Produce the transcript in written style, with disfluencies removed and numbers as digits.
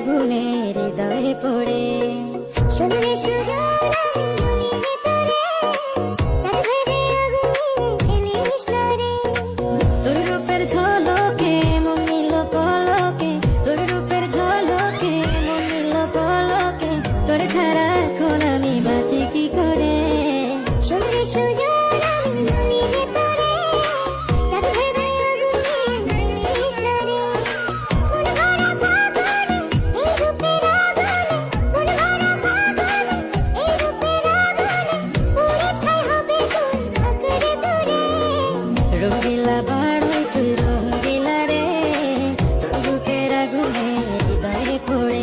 আগুনে হৃদয়ে পড়ে। শুনলে সুজন আমি বলি যে তোরে, চাঁদ ভেবে আগুনে ফেলিস না রে। তোর রূপের ঝলকে মন নিল পলকে, তোর রূপের ঝলকে মন নিল পলকে, তোর ছাড়া এখন আমি বাঁচি কি করে। শুনলে সুজন আমি বলি যে তোরে, চাঁদ ভেবে আগুনে ফেলিস না রে। মন ভরা ফাগুনে এই রূপের আগুনে, মন ভরা ফাগুনে এই রূপের আগুনে, পুড়ে ছাই হবে তুই আঁকড়ে ধরে। রঙিলা বাড়ই তুই রঙিলা রে, তোর বুকের আগুনে হৃদয়ে পড়ে।